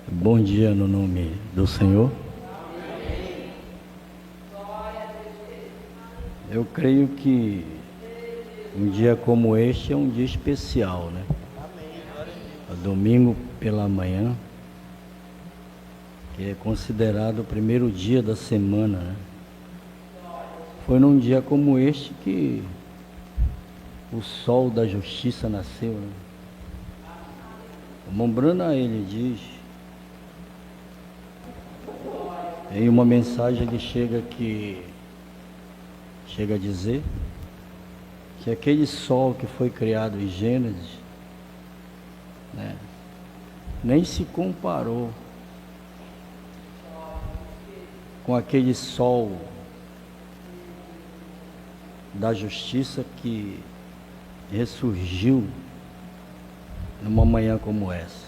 Bom dia no nome do Senhor. Eu creio que um dia como este é um dia especial, né? Domingo pela manhã, que é considerado o primeiro dia da semana, né? Foi num dia como este que o sol da justiça nasceu, né? O Mombrana, ele diz, em uma mensagem ele chega a dizer que aquele sol que foi criado em Gênesis, né, nem se comparou com aquele sol da justiça que ressurgiu numa manhã como essa.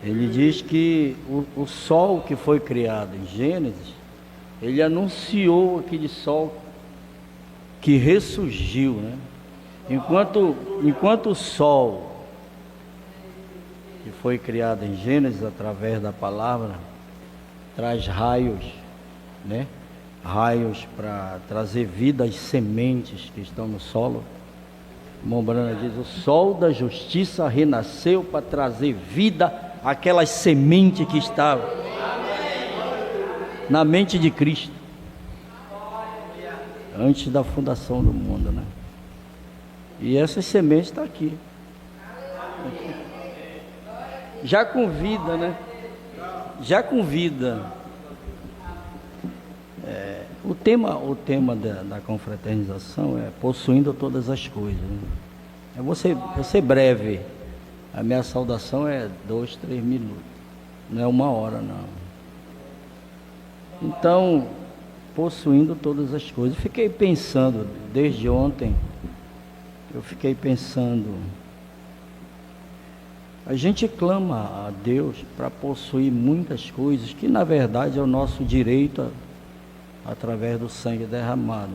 Ele diz que o sol que foi criado em Gênesis, ele anunciou aquele sol que ressurgiu, né? Enquanto o sol que foi criado em Gênesis através da palavra traz raios, né? Raios para trazer vida às sementes que estão no solo. Mombrana diz: o sol da justiça renasceu para trazer vida àquelas sementes que estavam na mente de Cristo antes da fundação do mundo, né? E essa semente está aqui, já com vida, né? Já com vida. O tema da confraternização é possuindo todas as coisas, né? Vou ser breve. A minha saudação é 2, 3 minutos, não é 1 hora, não. Então, possuindo todas as coisas. Fiquei pensando, desde ontem, a gente clama a Deus para possuir muitas coisas, que na verdade é o nosso direito através do sangue derramado.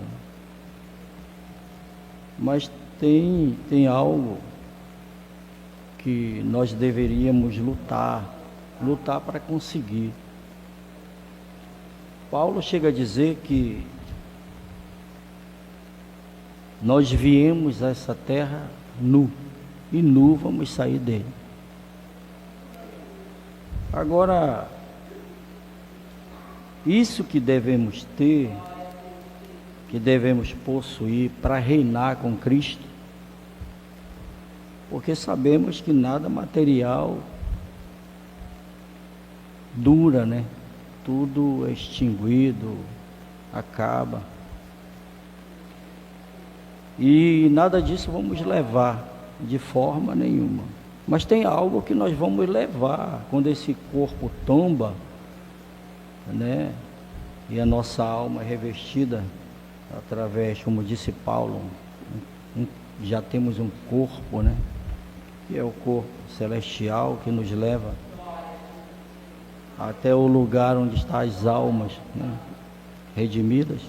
Mas tem algo que nós deveríamos lutar para conseguir. Paulo chega a dizer que nós viemos a essa terra nu, e nu vamos sair dele. Agora, isso que devemos ter, que devemos possuir para reinar com Cristo, porque sabemos que nada material dura, né? Tudo é extinguido, acaba. E nada disso vamos levar de forma nenhuma. Mas tem algo que nós vamos levar quando esse corpo tomba, né? E a nossa alma é revestida através, como disse Paulo, já temos um corpo, né? Que é o corpo celestial que nos leva até o lugar onde estão as almas, né, redimidas.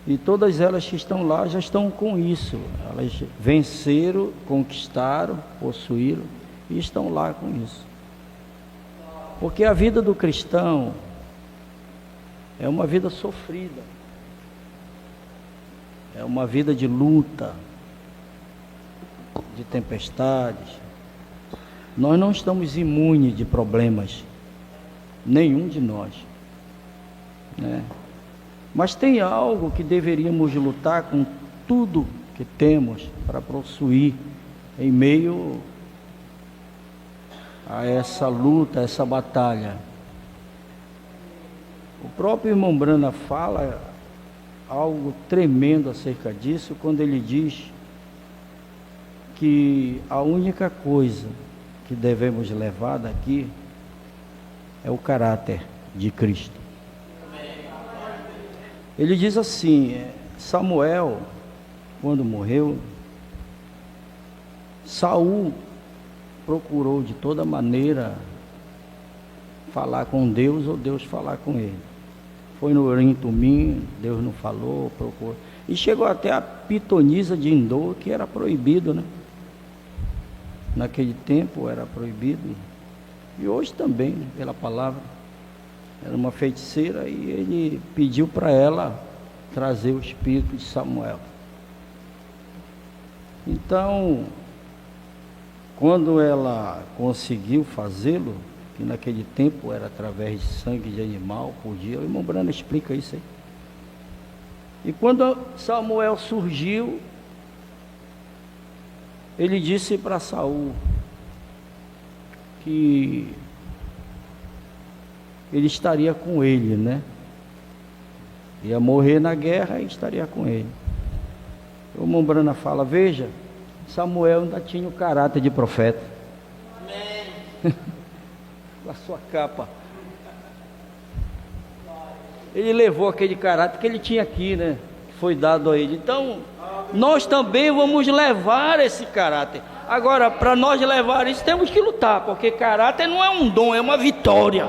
E todas elas que estão lá já estão com isso. Elas venceram, conquistaram, possuíram e estão lá com isso. Porque a vida do cristão é uma vida sofrida, é uma vida de luta, de tempestades. Nós não estamos imunes de problemas, nenhum de nós, né? Mas tem algo que deveríamos lutar com tudo que temos para possuir em meio a essa luta, a essa batalha. O próprio irmão Brana fala algo tremendo acerca disso, quando ele diz que a única coisa que devemos levar daqui é o caráter de Cristo. Ele diz assim: Samuel, quando morreu, Saul procurou de toda maneira falar com Deus, ou Deus falar com ele. Foi no Urim Tumim, Deus não falou, procurou. E chegou até a pitonisa de Endor, que era proibido, né? Naquele tempo era proibido. E hoje também, né, pela palavra, era uma feiticeira e ele pediu para ela trazer o espírito de Samuel. Então, quando ela conseguiu fazê-lo, que naquele tempo era através de sangue de animal por dia, o irmão Brana explica isso aí. E quando Samuel surgiu, ele disse para Saul que ele estaria com ele, né? Ia morrer na guerra e estaria com ele. O irmão Brana fala, veja, Samuel ainda tinha o caráter de profeta. Amém. A sua capa. Ele levou aquele caráter que ele tinha aqui, né? Que foi dado a ele. Então, nós também vamos levar esse caráter. Agora, para nós levar isso, temos que lutar, porque caráter não é um dom, é uma vitória.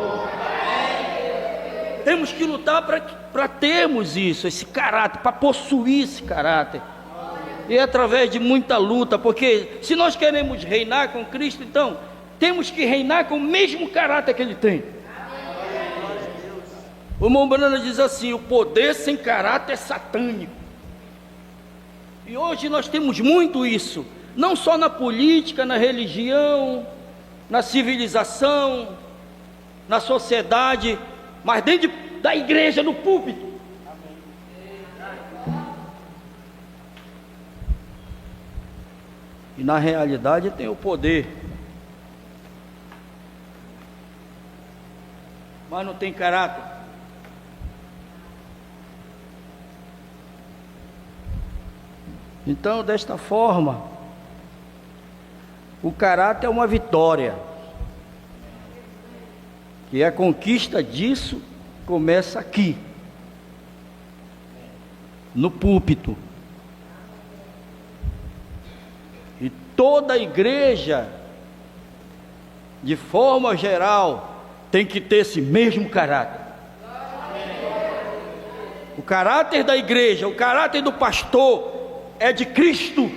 Temos que lutar para termos isso, esse caráter, para possuir esse caráter. E é através de muita luta, porque se nós queremos reinar com Cristo, então temos que reinar com o mesmo caráter que Ele tem. O irmão Brana diz assim, o poder sem caráter é satânico. E hoje nós temos muito isso, não só na política, na religião, na civilização, na sociedade, mas dentro da igreja, no púlpito. E na realidade tem o poder, mas não tem caráter. Então, desta forma, o caráter é uma vitória, e a conquista disso começa aqui, no púlpito. E toda a igreja, de forma geral, tem que ter esse mesmo caráter. O caráter da igreja, o caráter do pastor é de Cristo.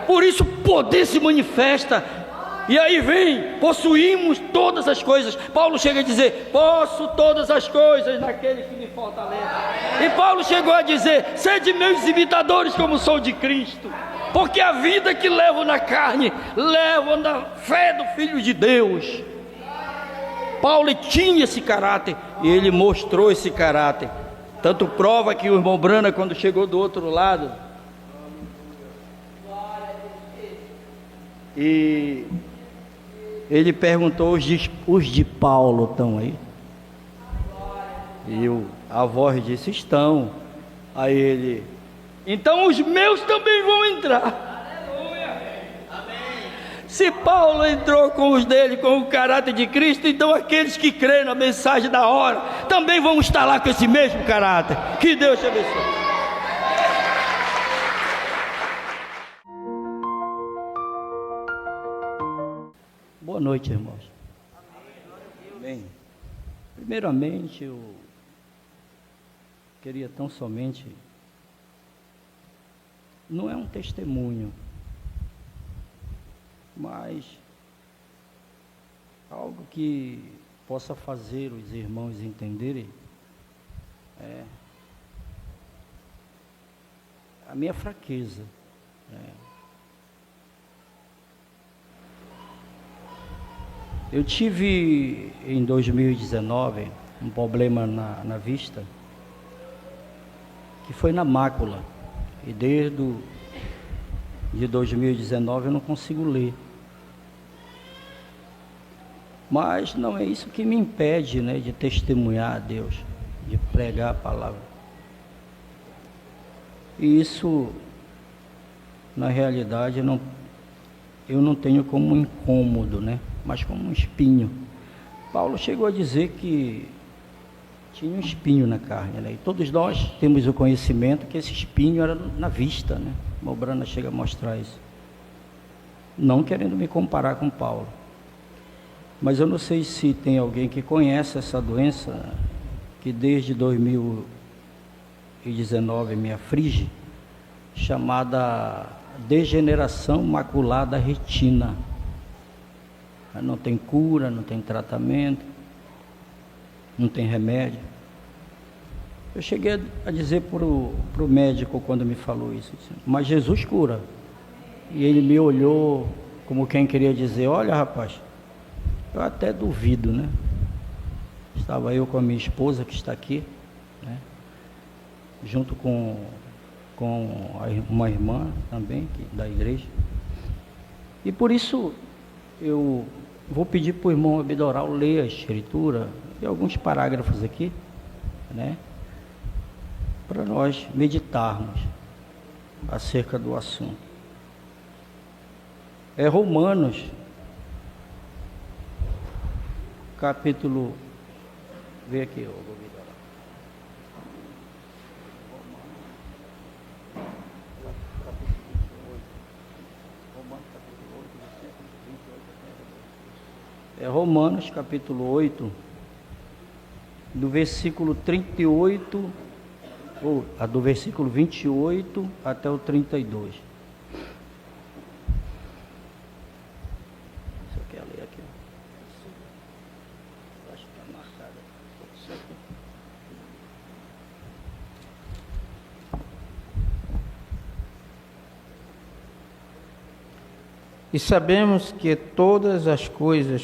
Por isso o poder se manifesta. E aí vem, possuímos todas as coisas. Paulo chega a dizer, posso todas as coisas naquele que me fortalece. E Paulo chegou a dizer, sede meus imitadores como sou de Cristo. Porque a vida que levo na carne, levo na fé do Filho de Deus. Paulo tinha esse caráter, e ele mostrou esse caráter. Tanto prova que o irmão Brana, quando chegou do outro lado, e ele perguntou, os de Paulo estão aí? E a voz disse, estão. Aí ele, então os meus também vão entrar. Se Paulo entrou com os dele, com o caráter de Cristo, então aqueles que creem na mensagem da hora, também vão estar lá com esse mesmo caráter. Que Deus te abençoe. Boa noite, irmãos. Bem, primeiramente eu queria tão somente, não é um testemunho, mas algo que possa fazer os irmãos entenderem a minha fraqueza. Eu tive em 2019 um problema na vista, que foi na mácula, e desde de 2019 eu não consigo ler. Mas não é isso que me impede, né, de testemunhar a Deus, de pregar a palavra. E isso, na realidade, eu não tenho como um incômodo, né, mas como um espinho. Paulo chegou a dizer que tinha um espinho na carne, né, e todos nós temos o conhecimento que esse espinho era na vista, né. O Brana chega a mostrar isso, não querendo me comparar com Paulo. Mas eu não sei se tem alguém que conhece essa doença, que desde 2019 me aflige, chamada degeneração macular da retina. não tem cura, não tem tratamento, não tem remédio. Eu cheguei a dizer para o médico quando me falou isso, mas Jesus cura. E ele me olhou como quem queria dizer, olha rapaz, eu até duvido, né? Estava eu com a minha esposa que está aqui, né? Junto com uma irmã também da igreja. E por isso eu vou pedir para o irmão Abidoral ler a escritura e alguns parágrafos aqui, né? Para nós meditarmos acerca do assunto. É Romanos, capítulo... Vê aqui, eu vou virar. É Romanos, capítulo 8, do versículo 38, ou do versículo 28 até o 32. Você quer ler aqui? Acho que está marcado. E sabemos que todas as coisas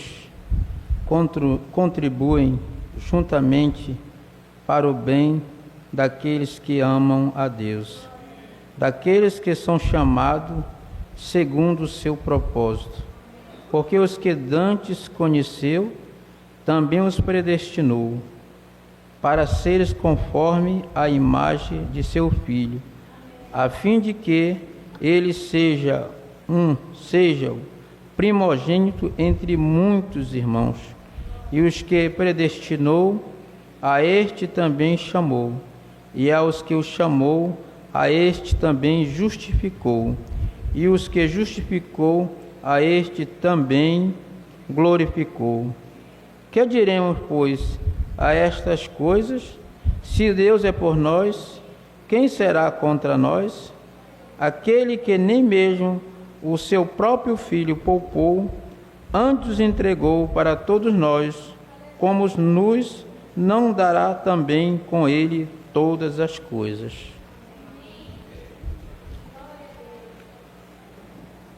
contribuem juntamente para o bem daqueles que amam a Deus, daqueles que são chamados segundo o seu propósito. Porque os que dantes conheceu, também os predestinou, para seres conforme a imagem de seu Filho, a fim de que ele seja o primogênito entre muitos irmãos. E os que predestinou, a este também chamou, e aos que o chamou, a este também justificou, e os que justificou, a este também glorificou. Que diremos, pois, a estas coisas? Se Deus é por nós, quem será contra nós? Aquele que nem mesmo o seu próprio Filho poupou, antes entregou para todos nós, como nos não dará também com ele todas as coisas.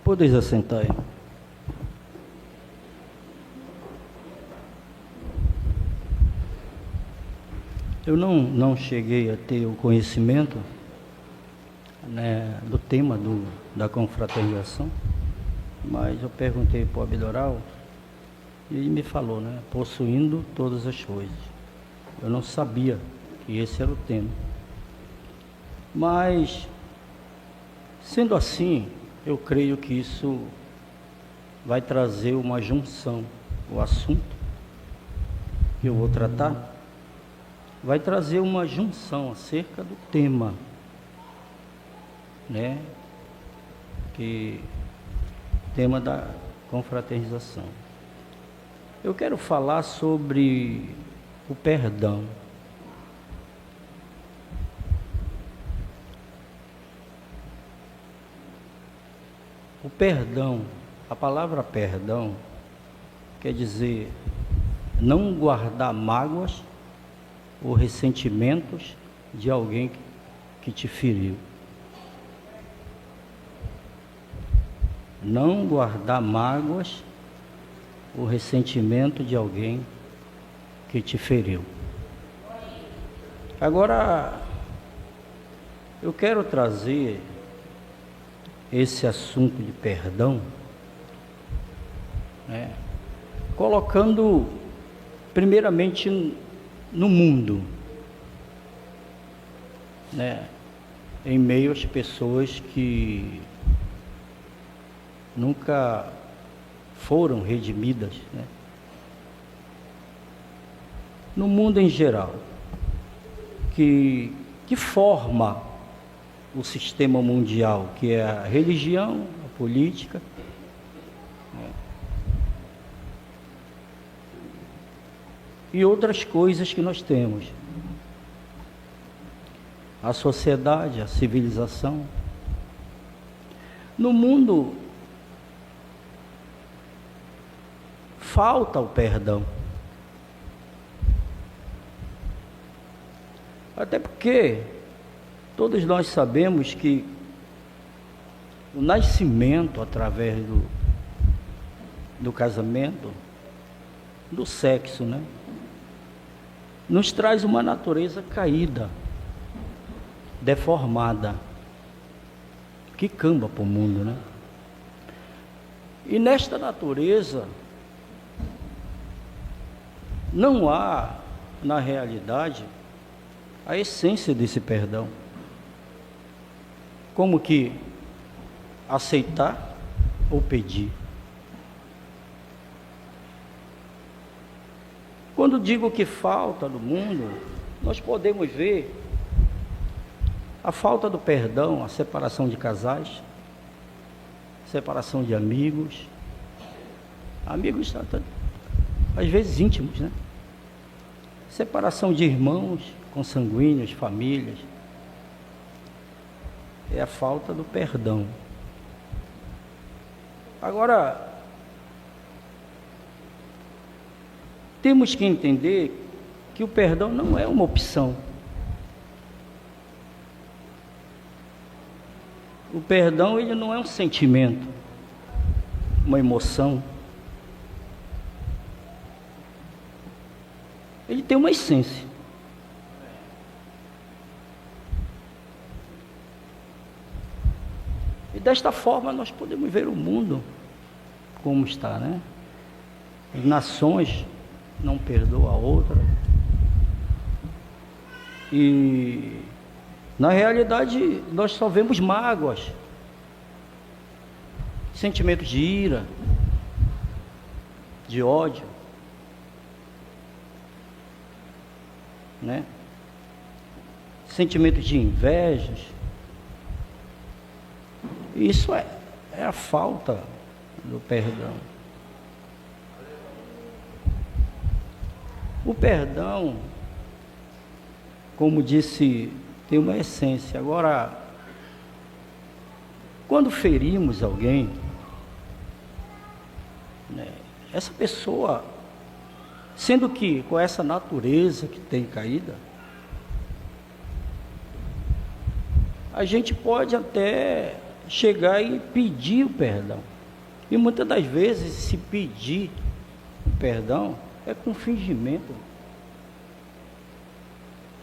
Podeis assentar aí. Eu não cheguei a ter o conhecimento, né, do tema da confraternização, mas eu perguntei para o Abidoral e ele me falou, né, possuindo todas as coisas. Eu não sabia que esse era o tema. Mas, sendo assim, eu creio que isso vai trazer uma junção. O assunto que eu vou tratar vai trazer uma junção acerca do tema, né? Tema da confraternização. Eu quero falar sobre o perdão. O perdão, a palavra perdão, quer dizer não guardar mágoas ou ressentimentos de alguém que te feriu. Não guardar mágoas ou ressentimento de alguém que te feriu. Agora, eu quero trazer esse assunto de perdão, né, colocando primeiramente no mundo, né, em meio às pessoas que nunca foram redimidas, né? No mundo em geral, que forma o sistema mundial, que é a religião, a política, né, e outras coisas que nós temos. A sociedade, a civilização. No mundo falta o perdão. Até porque todos nós sabemos que o nascimento através do casamento, do sexo, né, nos traz uma natureza caída, deformada, que camba para o mundo, né? E nesta natureza não há, na realidade, a essência desse perdão. Como que aceitar ou pedir? Quando digo que falta no mundo, nós podemos ver a falta do perdão, a separação de casais, separação de amigos, às vezes íntimos, né? Separação de irmãos consanguíneos, famílias. É a falta do perdão. Agora, temos que entender que o perdão não é uma opção. O perdão, ele não é um sentimento, uma emoção. Ele tem uma essência. E desta forma nós podemos ver o mundo como está, né? As nações não perdoam a outra. E na realidade nós só vemos mágoas, sentimentos de ira, de ódio, né? Sentimentos de invejas. Isso é a falta do perdão. O perdão, como disse, tem uma essência. Agora, quando ferimos alguém, né, essa pessoa, sendo que com essa natureza que tem caída, a gente pode até chegar e pedir o perdão. E muitas das vezes, se pedir o perdão, é com fingimento.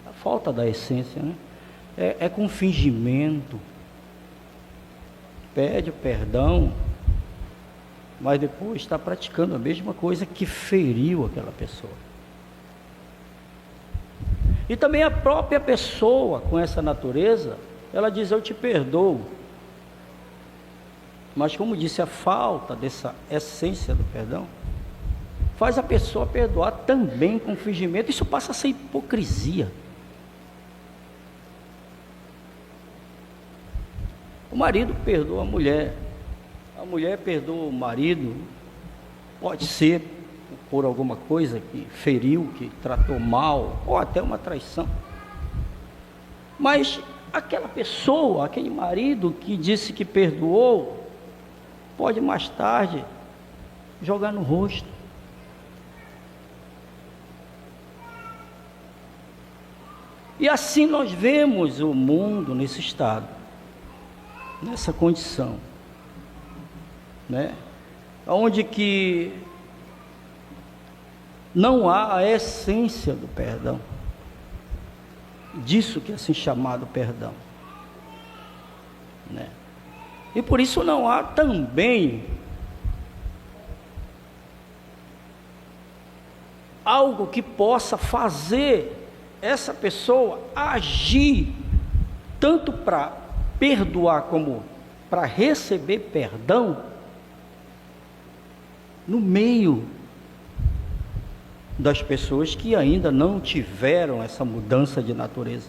A falta da essência, né? É com fingimento. Pede o perdão, mas depois está praticando a mesma coisa que feriu aquela pessoa. E também a própria pessoa com essa natureza, ela diz: eu te perdoo. Mas como disse, a falta dessa essência do perdão faz a pessoa perdoar também com fingimento. Isso passa a ser hipocrisia. O marido perdoa a mulher perdoa o marido, pode ser por alguma coisa que feriu, que tratou mal, ou até uma traição. Mas aquela pessoa, aquele marido que disse que perdoou, pode mais tarde jogar no rosto. E assim nós vemos o mundo nesse estado, nessa condição, né? Onde que não há a essência do perdão, disso que é assim chamado perdão, né? E por isso não há também algo que possa fazer essa pessoa agir tanto para perdoar como para receber perdão no meio das pessoas que ainda não tiveram essa mudança de natureza.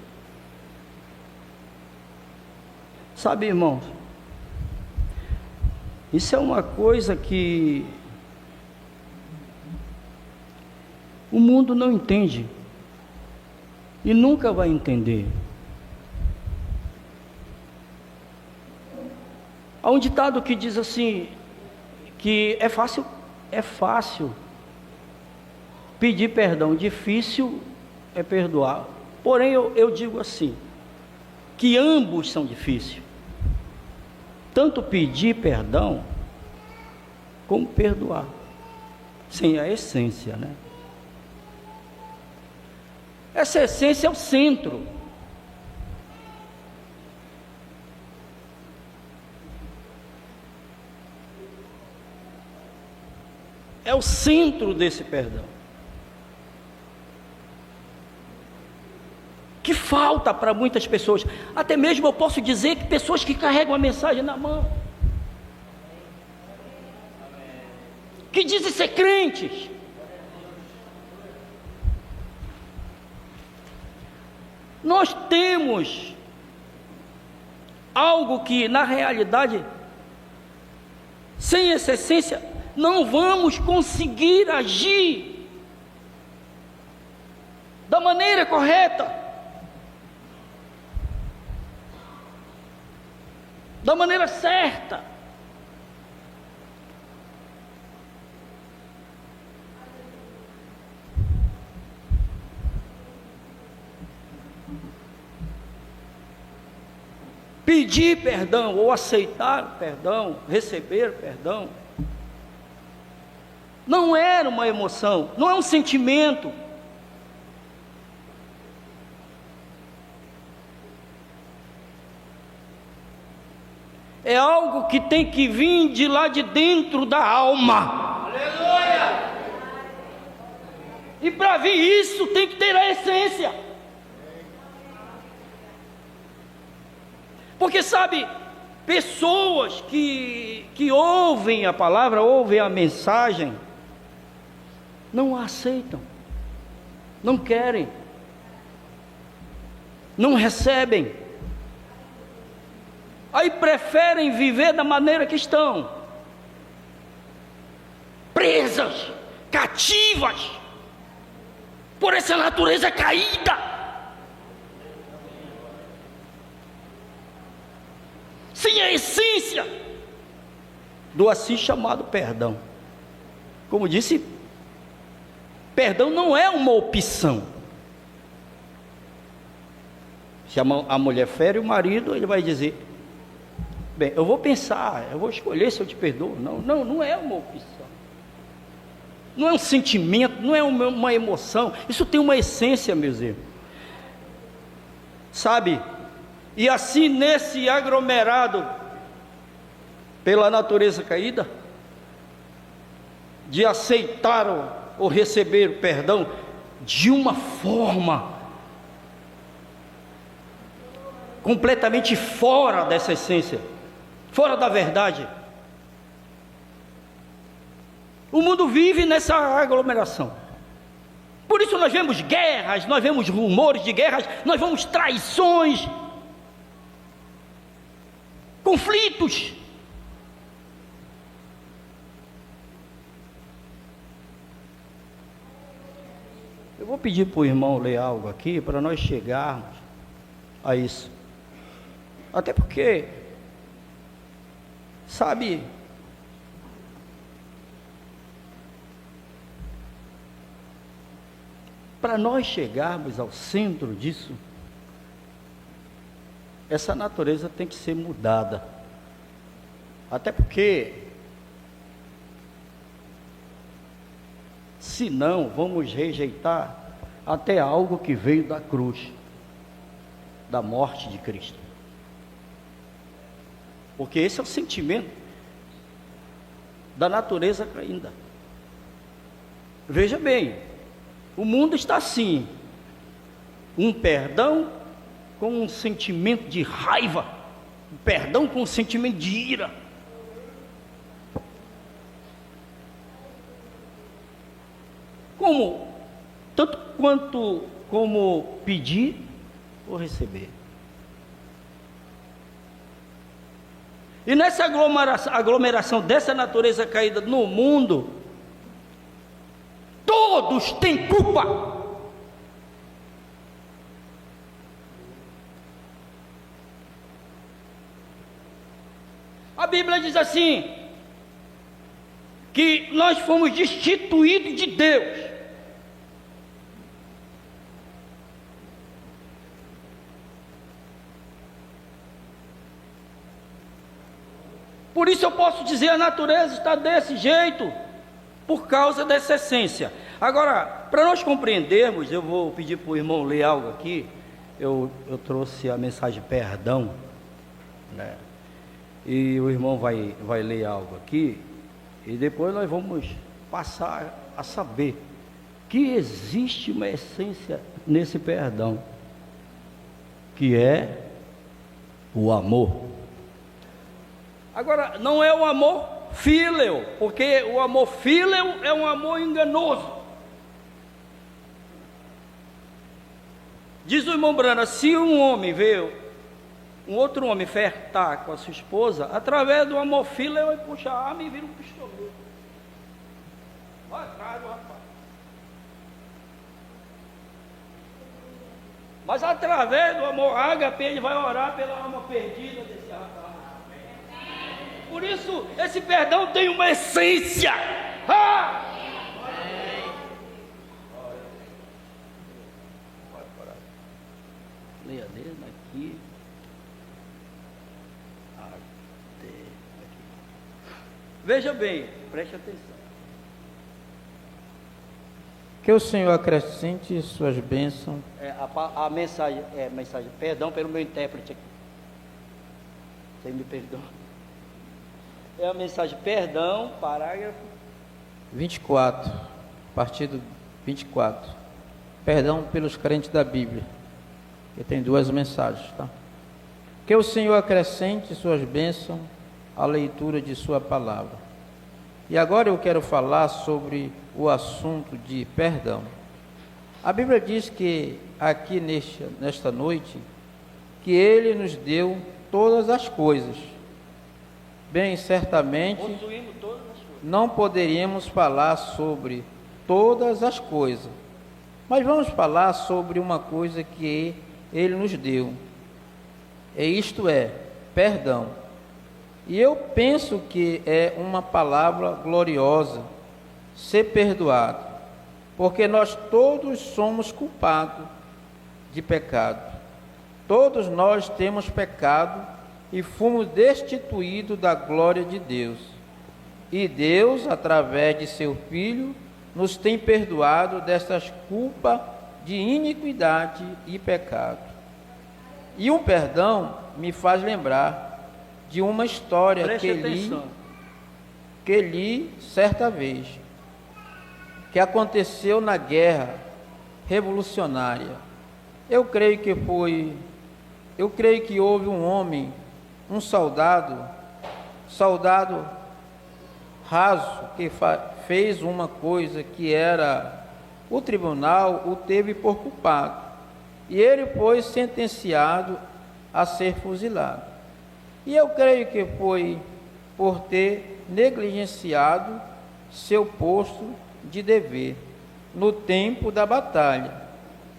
Sabe, irmãos, isso é uma coisa que o mundo não entende e nunca vai entender. Há um ditado que diz assim, que é fácil pedir perdão, difícil é perdoar. Porém, eu digo assim, que ambos são difíceis. Tanto pedir perdão, como perdoar. Sem a essência, né? Essa essência é o centro. É o centro desse perdão. Que falta para muitas pessoas. Até mesmo eu posso dizer que pessoas que carregam a mensagem na mão, que dizem ser crentes, nós temos algo que na realidade, sem essa essência, não vamos conseguir agir da maneira correta, da maneira certa. Pedir perdão ou aceitar perdão, receber perdão, não era uma emoção, não é um sentimento. É algo que tem que vir de lá de dentro da alma. Aleluia! E para vir isso tem que ter a essência. Porque sabe, pessoas que ouvem a palavra, ouvem a mensagem, não a aceitam, não querem, não recebem. Aí preferem viver da maneira que estão, presas, cativas, por essa natureza caída, sem a essência do assim chamado perdão. Como disse, perdão não é uma opção. Se a mulher fere o marido, ele vai dizer: bem, eu vou pensar, eu vou escolher se eu te perdoo. Não é uma opção. Não é um sentimento, não é uma emoção. Isso tem uma essência, meus irmãos. Sabe? E assim, nesse aglomerado, pela natureza caída, de aceitar ou receber o perdão de uma forma completamente fora dessa essência, fora da verdade. O mundo vive nessa aglomeração. Por isso nós vemos guerras, nós vemos rumores de guerras, nós vemos traições, conflitos. Eu vou pedir para o irmão ler algo aqui para nós chegarmos a isso. Até porque, sabe, para nós chegarmos ao centro disso, essa natureza tem que ser mudada. Até porque, senão vamos rejeitar até algo que veio da cruz, da morte de Cristo. Porque esse é o sentimento da natureza caída. Veja bem, o mundo está assim, um perdão com um sentimento de raiva, um perdão com um sentimento de ira. Tanto quanto como pedir ou receber. E nessa aglomeração dessa natureza caída no mundo, todos têm culpa. A Bíblia diz assim, que nós fomos destituídos de Deus, isso eu posso dizer, a natureza está desse jeito, por causa dessa essência. Agora, para nós compreendermos, eu vou pedir para o irmão ler algo aqui. Eu trouxe a mensagem perdão, né? E o irmão vai ler algo aqui, e depois nós vamos passar a saber que existe uma essência nesse perdão, que é o amor. Agora, não é o amor fíleo, porque o amor fíleo é um amor enganoso. Diz o irmão Brana, se um homem vê um outro homem flertar com a sua esposa, através do amor fíleo, ele puxa a arma e vira um pistoleiro. Vai atrás do rapaz. Mas através do amor ágape, ele vai orar pela alma perdida desse rapaz. Por isso, esse perdão tem uma essência. Ah! Leia dele aqui. Aqui. Veja bem, preste atenção. Que o Senhor acrescente suas bênçãos. A mensagem, perdão pelo meu intérprete aqui. Você me perdoa. É a mensagem perdão, parágrafo 24, partido 24. Perdão pelos crentes da Bíblia. Que tem duas mensagens, tá? Que o Senhor acrescente suas bênçãos à leitura de sua palavra. E agora eu quero falar sobre o assunto de perdão. A Bíblia diz que aqui nesta noite, que Ele nos deu todas as coisas. Bem, certamente possuímos todas as coisas. Não poderíamos falar sobre todas as coisas, mas vamos falar sobre uma coisa que Ele nos deu, e isto é, perdão. E eu penso que é uma palavra gloriosa, ser perdoado, porque nós todos somos culpados de pecado. Todos nós temos pecado e fomos destituídos da glória de Deus. E Deus, através de seu Filho, nos tem perdoado dessas culpas de iniquidade e pecado. E um perdão me faz lembrar de uma história que li certa vez, que aconteceu na guerra revolucionária. Eu creio que houve um homem, um soldado raso, que fez uma coisa que era, o tribunal o teve por culpado, e ele foi sentenciado a ser fuzilado. E eu creio que foi por ter negligenciado seu posto de dever no tempo da batalha.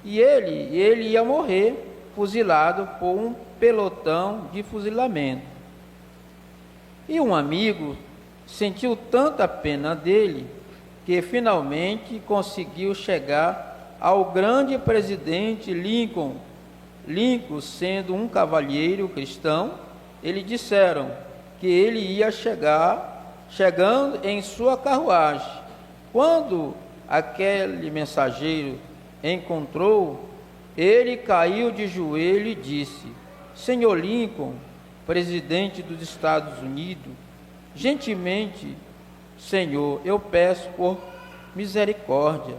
E ele ia morrer fuzilado por um pelotão de fuzilamento. E um amigo sentiu tanta pena dele que finalmente conseguiu chegar ao grande presidente Lincoln. Lincoln, sendo um cavalheiro cristão, eles disseram que ele ia chegando em sua carruagem. Quando aquele mensageiro encontrou, ele caiu de joelho e disse: Senhor Lincoln, presidente dos Estados Unidos, gentilmente, Senhor, eu peço por misericórdia,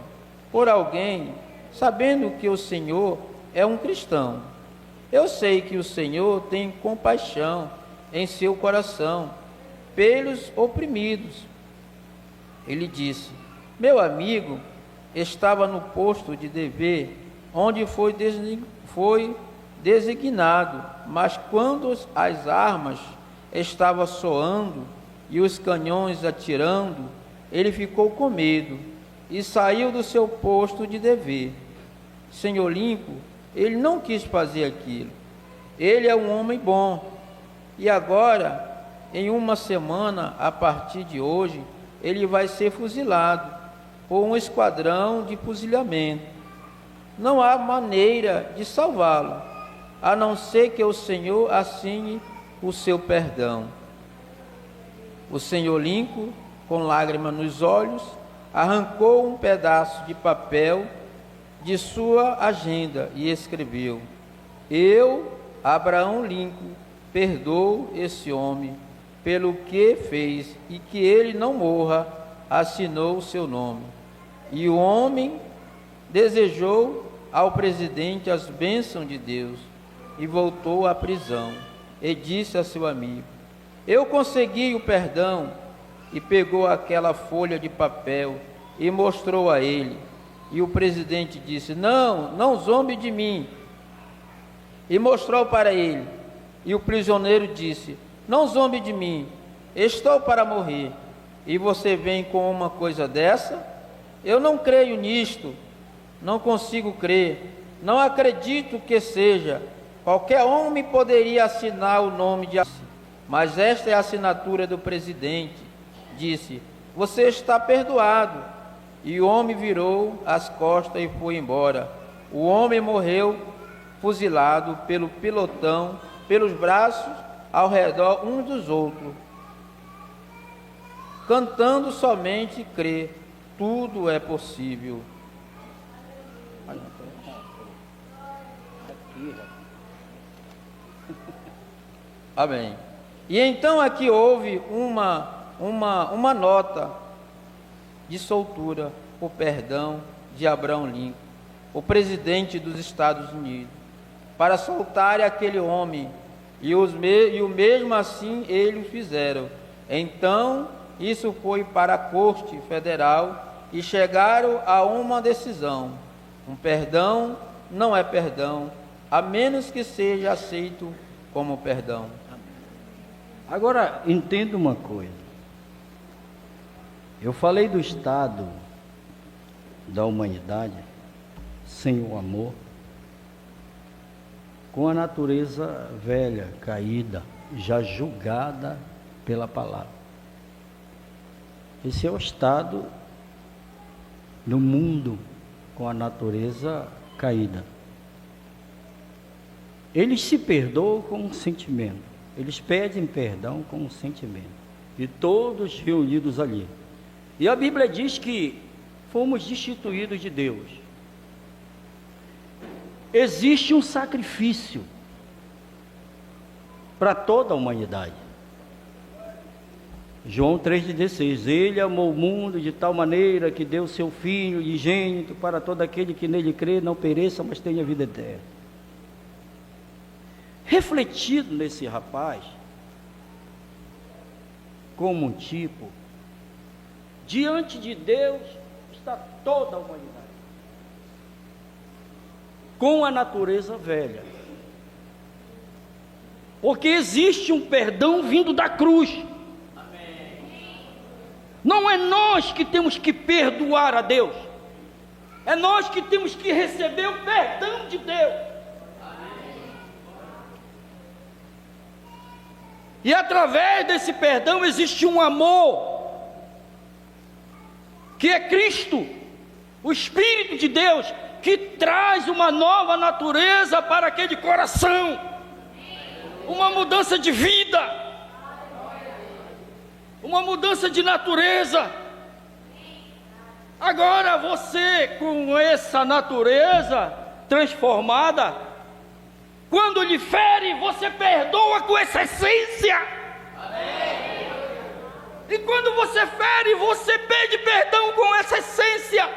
por alguém, sabendo que o Senhor é um cristão. Eu sei que o Senhor tem compaixão em seu coração pelos oprimidos. Ele disse: meu amigo estava no posto de dever, onde foi designado, mas quando as armas estavam soando e os canhões atirando, ele ficou com medo e saiu do seu posto de dever. Senhor Lincoln, ele não quis fazer aquilo. Ele é um homem bom. E agora, em uma semana, a partir de hoje, ele vai ser fuzilado por um esquadrão de fuzilamento. Não há maneira de salvá-lo, a não ser que o Senhor assine o seu perdão. O senhor Lincoln, com lágrima nos olhos, arrancou um pedaço de papel de sua agenda e escreveu: eu, Abraão Lincoln, perdoo esse homem pelo que fez e que ele não morra. Assinou o seu nome. E o homem desejou ao presidente as bênçãos de Deus e voltou à prisão. E disse a seu amigo: eu consegui o perdão. E pegou aquela folha de papel e mostrou a ele. E o presidente disse: não zombe de mim. E mostrou para ele. E o prisioneiro disse: não zombe de mim, estou para morrer. E você vem com uma coisa dessa? Eu não creio nisto, não consigo crer, não acredito que seja. Qualquer homem poderia assinar o nome de... Mas esta é a assinatura do presidente. Disse: você está perdoado. E o homem virou as costas e foi embora. O homem morreu fuzilado pelo pelotão, pelos braços ao redor uns dos outros, cantando somente crer, tudo é possível. Amém. E então aqui houve uma nota de soltura, o perdão de Abraão Lincoln, o presidente dos Estados Unidos, para soltar aquele homem, e o mesmo assim eles fizeram. Então isso foi para a Corte Federal e chegaram a uma decisão: um perdão não é perdão, a menos que seja aceito como perdão. Agora, entenda uma coisa. Eu falei do estado da humanidade sem o amor, com a natureza velha, caída, já julgada pela palavra. Esse é o estado do mundo com a natureza caída. Eles se perdoam com um sentimento, eles pedem perdão com um sentimento, e todos reunidos ali. E a Bíblia diz que fomos destituídos de Deus. Existe um sacrifício para toda a humanidade. João 3,16: Ele amou o mundo de tal maneira que deu seu Filho unigênito para todo aquele que nele crê, não pereça, mas tenha vida eterna. Refletido nesse rapaz, como um tipo, diante de Deus está toda a humanidade, com a natureza velha, porque existe um perdão vindo da cruz. Não é nós que temos que perdoar a Deus, é nós que temos que receber o perdão de Deus. E através desse perdão existe um amor, que é Cristo, o Espírito de Deus, que traz uma nova natureza para aquele coração, uma mudança de vida, uma mudança de natureza. Agora você, com essa natureza transformada, quando lhe fere, você perdoa com essa essência. E quando você fere, você pede perdão com essa essência.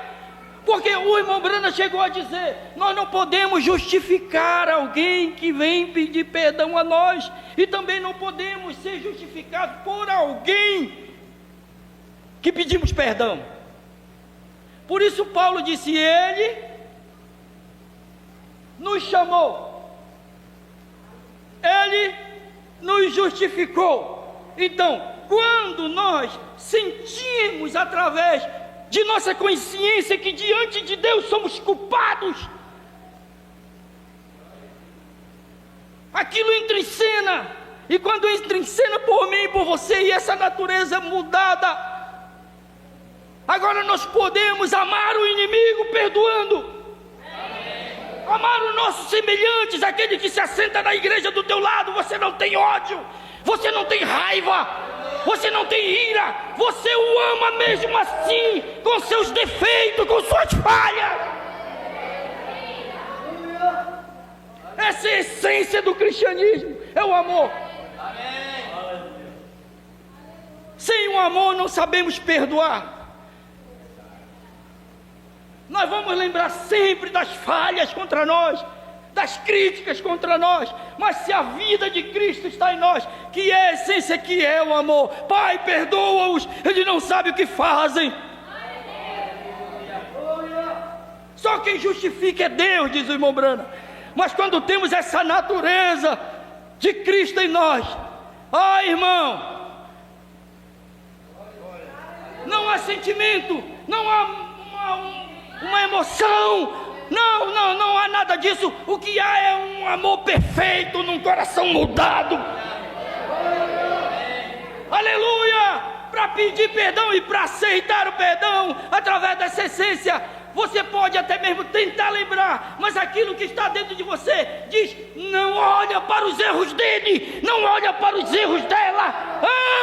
Porque o irmão Brana chegou a dizer: nós não podemos justificar alguém que vem pedir perdão a nós, e também não podemos ser justificados por alguém que pedimos perdão. Por isso Paulo disse: Ele nos chamou, Ele nos justificou. Então, quando nós sentimos através de nossa consciência que diante de Deus somos culpados, aquilo entra em cena. E quando entra em cena por mim e por você, e essa natureza mudada, agora nós podemos amar o inimigo perdoando, amar os nossos semelhantes, aquele que se assenta na igreja do teu lado. Você não tem ódio, você não tem raiva, você não tem ira, você o ama mesmo assim, com seus defeitos, com suas falhas. Essa é a essência do cristianismo, é o amor. Sem o amor não sabemos perdoar. Nós vamos lembrar sempre das falhas contra nós, das críticas contra nós, mas se a vida de Cristo está em nós, que é a essência, que é o amor, Pai, perdoa-os, eles não sabem o que fazem. Só quem justifica é Deus, diz o irmão Brana. Mas quando temos essa natureza de Cristo em nós, irmão, não há sentimento, não há uma emoção, não há nada disso. O que há é um amor perfeito num coração mudado. Aleluia! Para pedir perdão e para aceitar o perdão através dessa essência, você pode até mesmo tentar lembrar, mas aquilo que está dentro de você diz: não olha para os erros dele, não olha para os erros dela,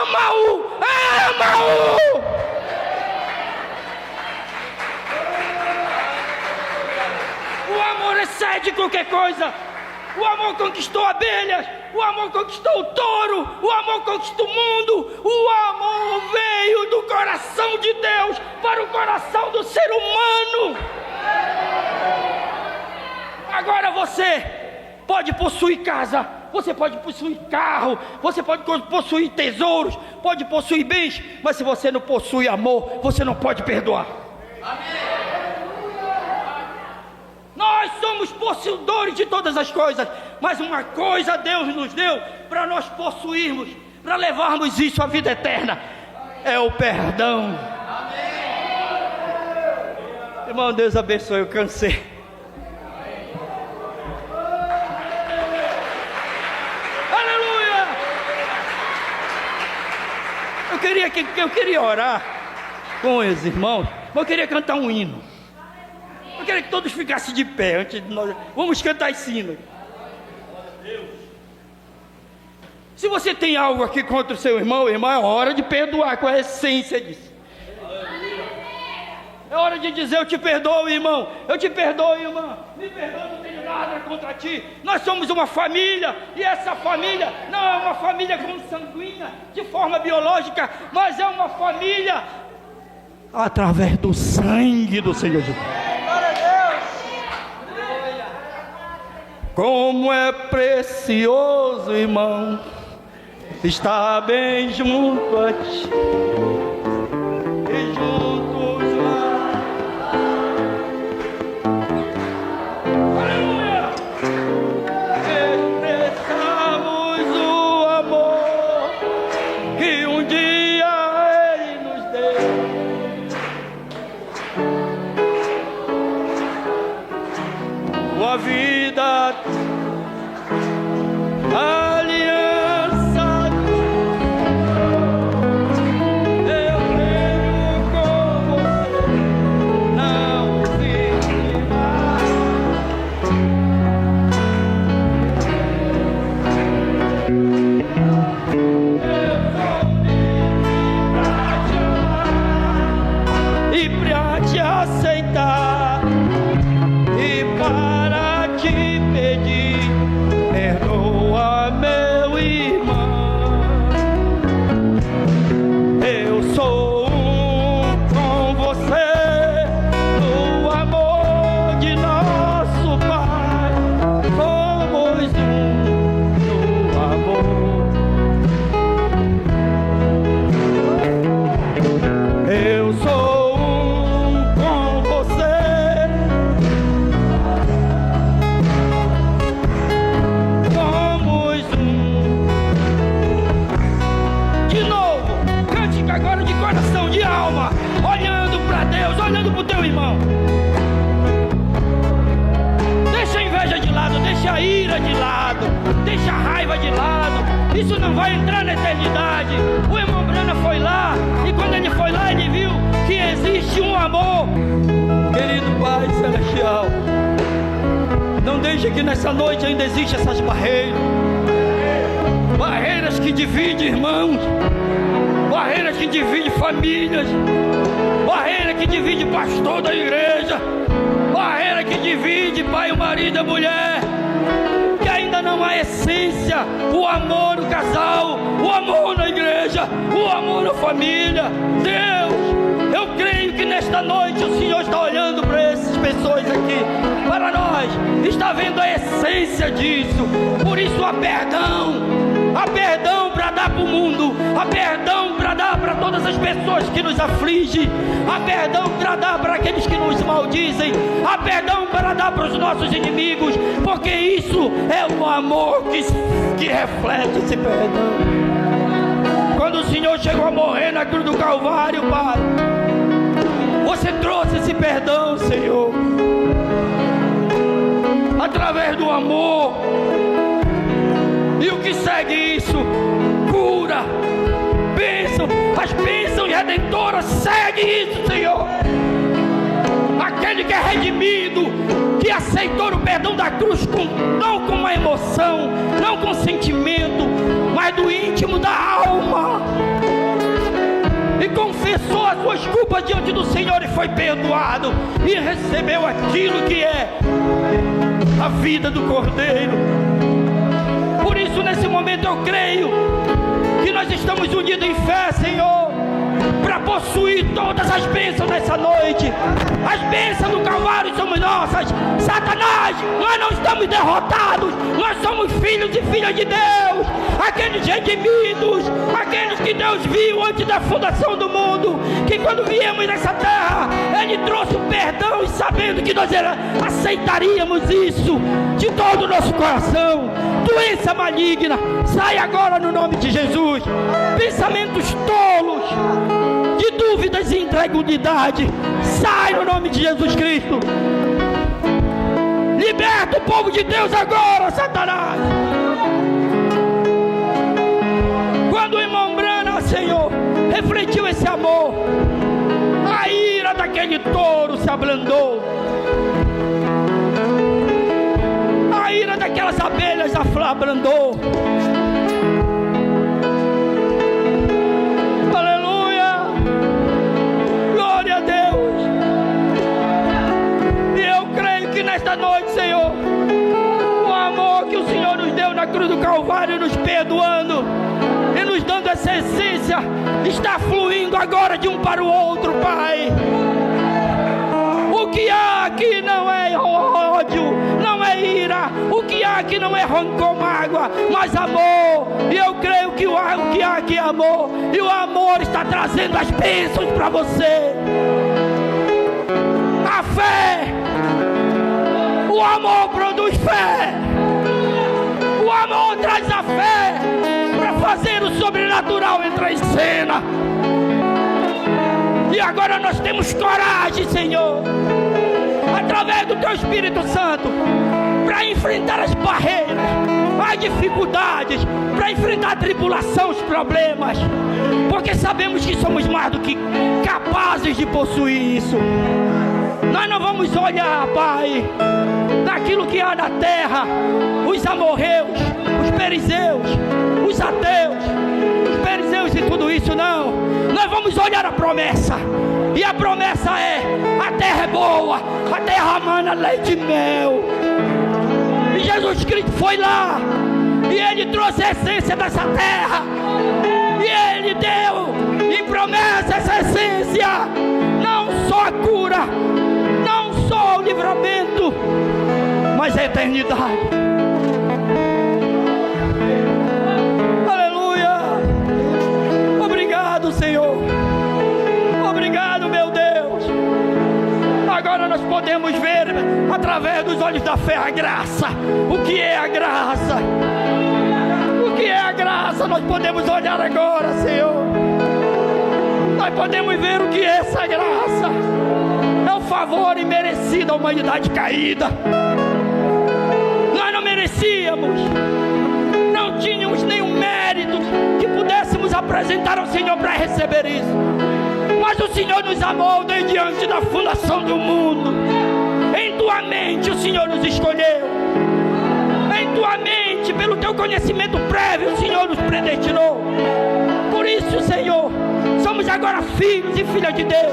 ama-o, ama-o. O amor excede qualquer coisa. O amor conquistou abelhas, o amor conquistou o touro, o amor conquistou o mundo. O amor veio do coração de Deus para o coração do ser humano. Agora você pode possuir casa, você pode possuir carro, você pode possuir tesouros, pode possuir bens, mas se você não possui amor, você não pode perdoar. Amém. Nós somos possuidores de todas as coisas, mas uma coisa Deus nos deu para nós possuirmos, para levarmos isso à vida eterna, é o perdão. Amém. Irmão, Deus abençoe, eu cansei. Aleluia! Eu queria orar com os irmãos, mas eu queria cantar um hino. Eu queria que todos ficassem de pé antes de nós. Vamos cantar esse hino. Se você tem algo aqui contra o seu irmão, irmã, é hora de perdoar com a essência disso. É hora de dizer: eu te perdoo, irmão. Eu te perdoo, irmã. Me perdoa, não tenho nada contra ti. Nós somos uma família, e essa família não é uma família consanguínea, de forma biológica, mas é uma família através do sangue do Senhor Jesus. Como é precioso, irmão, estar bem junto a ti e juntos lá. Aleluia! Expressamos o amor que um dia Ele nos deu. Tua vida, aliança, eu tenho com você, não existe mais. Eu sou livre pra te amar e pra te aceitar e para te pedir, perdoa meu irmão. Eu sou com você no amor de nosso Pai. Somos no amor. Eu sou com você. Agora de coração, de alma, olhando para Deus, olhando para o teu irmão. Deixa a inveja de lado, deixa a ira de lado, deixa a raiva de lado. Isso não vai entrar na eternidade. O irmão Brana foi lá, e quando ele foi lá, ele viu que existe um amor. Querido Pai Celestial, não deixe que nessa noite ainda existam essas barreiras que dividem irmãos. barreira que divide famílias, barreira que divide pastor da igreja, barreira que divide pai, o marido e a mulher, que ainda não há essência, o amor no casal, o amor na igreja, o amor na família. Deus, eu creio que nesta noite o Senhor está olhando para essas pessoas aqui, para nós, está vendo a essência disso. Por isso há perdão para dar para o mundo, há perdão para dar para todas as pessoas que nos afligem, há perdão para dar para aqueles que nos maldizem, há perdão para dar para os nossos inimigos, porque isso é o amor que reflete esse perdão. Quando o Senhor chegou a morrer na cruz do Calvário, Pai, você trouxe esse perdão, Senhor, através do amor. E o que segue isso? Cura, bênção, as bênçãos redentoras, segue isso, Senhor. Aquele que é redimido, que aceitou o perdão da cruz, não com uma emoção, não com sentimento, mas do íntimo da alma, e confessou as suas culpas diante do Senhor e foi perdoado, e recebeu aquilo que é a vida do Cordeiro. Por isso, nesse momento, eu creio que nós estamos unidos em fé, Senhor, para possuir todas as bênçãos nessa noite. As bênçãos do Calvário somos nossas. Satanás, nós não estamos derrotados, nós somos filhos e filhas de Deus, aqueles redimidos, aqueles que Deus viu antes da fundação do mundo, que quando viemos nessa terra, Ele trouxe o perdão, e sabendo que nós aceitaríamos isso de todo o nosso coração. Doença maligna, sai agora no nome de Jesus. Pensamentos tolos, de dúvidas e incredulidade, sai no nome de Jesus Cristo. Liberta o povo de Deus agora, Satanás. Quando o irmão Brana, Senhor, refletiu esse amor, a ira daquele touro se ablandou, a ira daquelas abelhas se abrandou. Aleluia, glória a Deus. E eu creio que nesta noite, Senhor, o amor que o Senhor nos deu na cruz do Calvário, nos perdoando e nos dando essa essência, está fluindo agora de um para o outro, Pai. O que há aqui não é ódio, não é ira, o que há aqui não é rancor, mágoa, mas amor. E eu creio que o que há aqui é amor, e o amor está trazendo as bênçãos para você. A fé, o amor produz fé, o amor traz a fé para fazer o sobrenatural entrar em cena. E agora nós temos coragem, Senhor, através do Teu Espírito Santo, para enfrentar as barreiras, as dificuldades, para enfrentar a tribulação, os problemas, porque sabemos que somos mais do que capazes de possuir isso. Nós não vamos olhar, Pai, naquilo que há na terra, os amorreus, os perizeus, os ateus, os perizeus e tudo isso, não. Nós vamos olhar a promessa, e a promessa é: a terra é boa, a terra mana leite e mel. E Jesus Cristo foi lá, e Ele trouxe a essência dessa terra, e Ele deu em promessa essa essência, não só a cura, não só o livramento, mas a eternidade. Aleluia. Obrigado, Senhor. Obrigado, meu Deus. Agora nós podemos ver através dos olhos da fé a graça. O que é a graça? O que é a graça? Nós podemos olhar agora, Senhor. Nós podemos ver o que é essa graça. É o favor imerecido à humanidade caída. Nós não merecíamos, não tínhamos nenhum mérito que pudéssemos apresentar ao Senhor para receber isso, mas o Senhor nos amou desde antes da fundação do mundo. Em tua mente o Senhor nos escolheu, em tua mente, pelo teu conhecimento prévio, o Senhor nos predestinou. Por isso isso, Senhor. Somos agora filhos e filhas de Deus,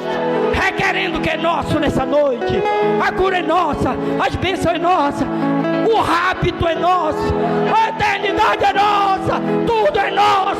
requerendo o que é nosso nessa noite. A cura é nossa, as bênçãos é nossa, o rapto é nosso, a eternidade é nossa, tudo é nosso.